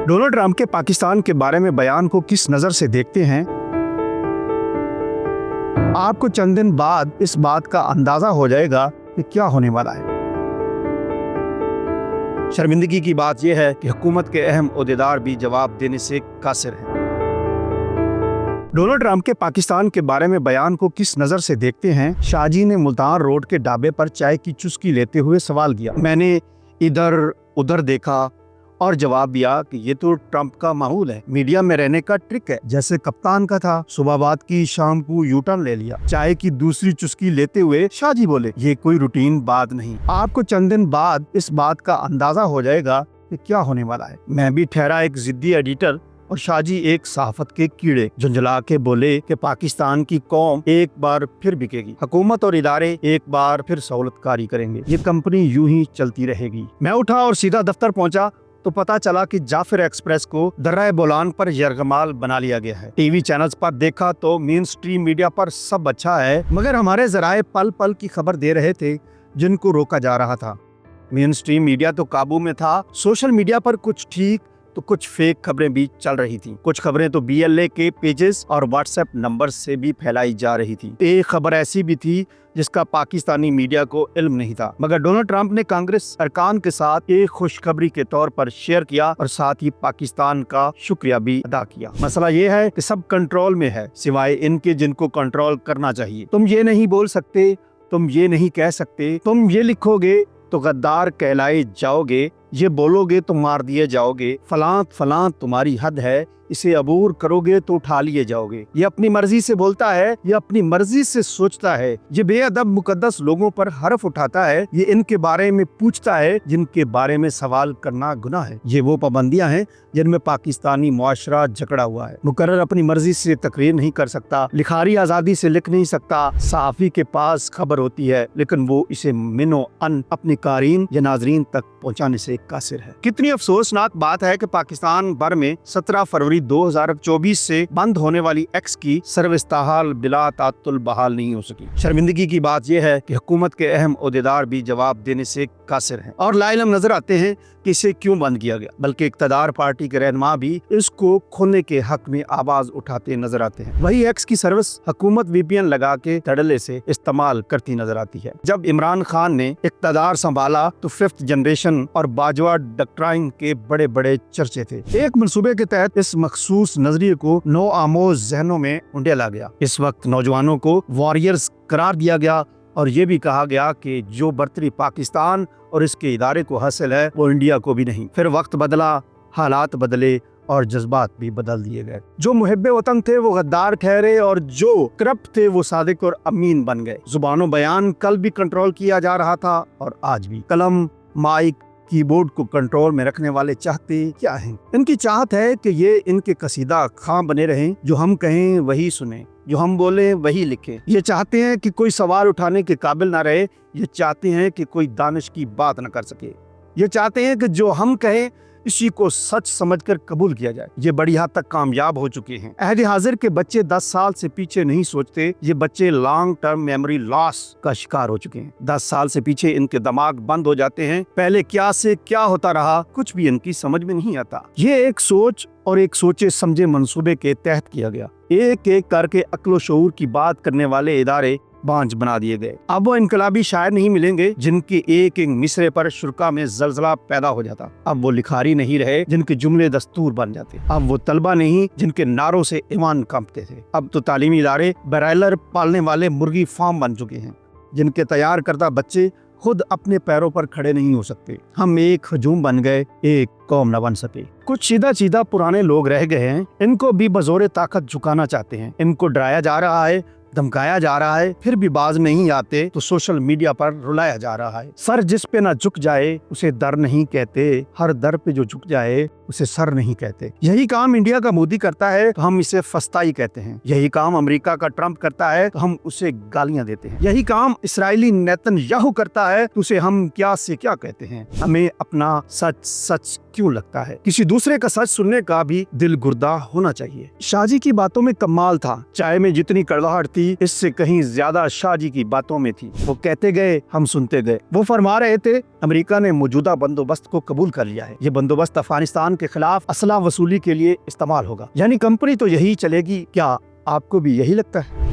Donald Trump के पाकिस्तान के बारे में बयान को किस नज़र से देखते हैं? आपको चंद दिन बाद इस बात का अंदाजा हो जाएगा कि क्या होने वाला है। शर्मिंदगी की बात यह है कि हुकूमत के अहम ओहदेदार भी जवाब देने से कासिर हैं। डोनाल्ड ट्रंप के पाकिस्तान के बारे में बयान को किस नज़र से देखते हैं? शाहजी ने मुल्तान रोड के ढाबे पर चाय की चुस्की लेते हुए सवाल किया। मैंने इधर उधर देखा और जवाब दिया कि ये तो ट्रंप का माहौल है, मीडिया में रहने का ट्रिक है, जैसे कप्तान का था। सुबह बात की, शाम को यू टर्न ले लिया। चाय की दूसरी चुस्की लेते हुए शाहजी बोले, ये कोई रूटीन बात नहीं। आपको चंद दिन बाद इस बात का अंदाजा हो जाएगा कि क्या होने वाला है। मैं भी ठहरा एक जिद्दी एडिटर और शाहजी एक सहाफत के कीड़े। झुंझला के बोले कि पाकिस्तान की कौम एक बार फिर बिकेगी, हुकूमत और इदारे एक बार फिर सहूलतकारी करेंगे, ये कंपनी यूं ही चलती रहेगी। मैं उठा और सीधा दफ्तर पहुंचा तो पता चला कि जाफर एक्सप्रेस को दर्राए बोलान पर यरगमाल बना लिया गया है। टीवी चैनल्स पर देखा तो मेन स्ट्रीम मीडिया पर सब अच्छा है, मगर हमारे जराए पल पल की खबर दे रहे थे जिनको रोका जा रहा था। मेन स्ट्रीम मीडिया तो काबू में था। सोशल मीडिया पर कुछ ठीक तो कुछ फेक खबरें भी चल रही थी। कुछ खबरें तो BLA के पेजेस और व्हाट्सएप नंबर से भी फैलाई जा रही थी। एक खबर ऐसी भी थी जिसका पाकिस्तानी मीडिया को इल्म नहीं था, मगर डोनाल्ड ट्रंप ने कांग्रेस अरकान के साथ एक खुशखबरी के तौर पर शेयर किया और साथ ही पाकिस्तान का शुक्रिया भी अदा किया। मसला ये है कि सब कंट्रोल में है सिवाय इनके जिनको कंट्रोल करना चाहिए। तुम ये नहीं बोल सकते, तुम ये नहीं कह सकते, तुम ये लिखोगे तो गद्दार कहलाए जाओगे, ये बोलोगे तो मार दिए जाओगे, फलां तुम्हारी हद है, इसे अबूर करोगे तो उठा लिए जाओगे। ये अपनी मर्जी से बोलता है, ये अपनी मर्जी से सोचता है, ये बेअदब मुकद्दस लोगों पर हरफ उठाता है, ये इनके बारे में पूछता है जिनके बारे में सवाल करना गुनाह है। ये वो पाबंदियां हैं जिनमें पाकिस्तानी मुआशरा जकड़ा हुआ है। मुकर्रर अपनी मर्जी से तकरीर नहीं कर सकता, लिखारी आजादी से लिख नहीं सकता। सहाफी के पास खबर होती है लेकिन वो इसे मिनो अन अपने कारीन या नाजरीन तक पहुँचाने से कासिर है। कितनी अफसोसनाक बात है कि पाकिस्तान भर में 17 फरवरी 2024 से बंद होने वाली एक्स की सर्विस ताहाल बिला तातुल बहाल नहीं हो सकी। शर्मिंदगी की बात यह है कि हुकूमत के अहम ओहदेदार भी जवाब देने से कासिर हैं और लाइलम नजर आते हैं कि इसे क्यों बंद किया गया, बल्कि इक़्तिदार पार्टी के रहनुमा भी इसको खोलने के हक में आवाज उठाते नजर आते हैं। वही एक्स की सर्विस हुकूमत VPN लगा के धड़ल्ले से इस्तेमाल करती नजर आती है। जब इमरान खान ने इक़्तिदार संभाला तो 5th जनरेशन और बाजवा डॉक्ट्राइन के बड़े बड़े चर्चे थे। एक मंसूबे के तहत इस मखसूस नजरिए को नो आमोज जहनों में उंडेला गया। इस वक्त नौजवानों को वॉरियर्स करार दिया गया और ये भी कहा गया कि जो बर्तरी पाकिस्तान और इसके इदारे को हासिल है वो इंडिया को भी नहीं। फिर वक्त बदला, हालात बदले और जज्बात भी बदल दिए गए। जो मुहिब्बे वतन थे वो गद्दार ठहरे और जो करप्ट थे वो सादिक और अमीन बन गए। जुबानो बयान कल भी कंट्रोल किया जा रहा था और आज भी। कलम, माइक, कीबोर्ड को कंट्रोल में रखने वाले चाहते क्या हैं? इनकी चाहत है कि ये इनके कसीदा खां बने रहें, जो हम कहें वही सुने, जो हम बोले वही लिखें। ये चाहते हैं कि कोई सवाल उठाने के काबिल ना रहे, ये चाहते हैं कि कोई दानिश की बात न कर सके। ये चाहते हैं कि जो हम कहें इसी को सच समझकर कबूल किया जाए। ये बड़ी हद तक कामयाब हो चुके हैं। अहद हाजिर के बच्चे 10 साल से पीछे नहीं सोचते। ये बच्चे लॉन्ग टर्म मेमोरी लॉस का शिकार हो चुके हैं। 10 साल से पीछे इनके दिमाग बंद हो जाते हैं। पहले क्या से क्या होता रहा कुछ भी इनकी समझ में नहीं आता। ये एक सोच और एक सोचे समझे मंसूबे के तहत किया गया। एक एक करके अक्ल शऊर की बात करने वाले इदारे बांझ बना दिए गए। अब वो इनकलाबी शायर नहीं मिलेंगे जिनके एक एक मिसरे पर शुरा में जलजला पैदा हो जाता। अब वो लिखारी नहीं रहे जिनके जुमले दस्तूर बन जाते। अब वो तलबा नहीं जिनके नारों से ईमान कांपते थे। अब तो तालीमी इदारे ब्रायलर पालने वाले मुर्गी फार्म बन चुके हैं जिनके तैयार करदा बच्चे खुद अपने पैरों पर खड़े नहीं हो सकते। हम एक हजूम बन गए, एक कौम न बन सके। कुछ सीधा सीधा पुराने लोग रह गए हैं, इनको भी बजोरे ताकत झुकाना चाहते हैं। इनको डराया जा रहा है, धमकाया जा रहा है, फिर भी बाज नहीं आते तो सोशल मीडिया पर रुलाया जा रहा है। सर जिस पे ना झुक जाए उसे दर नहीं कहते, हर दर पे जो झुक जाए उसे सर नहीं कहते। यही काम इंडिया का मोदी करता है तो हम इसे फस्ताई कहते हैं। यही काम अमेरिका का ट्रंप करता है तो हम उसे गालियां देते हैं। यही काम इस्राएली नेतन्याहू करता है तो उसे हम क्या से क्या कहते हैं। हमें अपना सच सच क्यों लगता है? किसी दूसरे का सच सुनने का भी दिल गुर्दा होना चाहिए। शाहजी की बातों में कमाल था। चाय में जितनी कड़वाहट थी تھی اس سے کہیں زیادہ شاہ جی کی باتوں میں تھی۔ وہ کہتے گئے، ہم سنتے گئے۔ وہ فرما رہے تھے، امریکہ نے موجودہ بندوبست کو قبول کر لیا ہے، یہ بندوبست افغانستان کے خلاف اسلحہ وصولی کے لیے استعمال ہوگا، یعنی کمپنی تو یہی چلے گی۔ کیا آپ کو بھی یہی لگتا ہے؟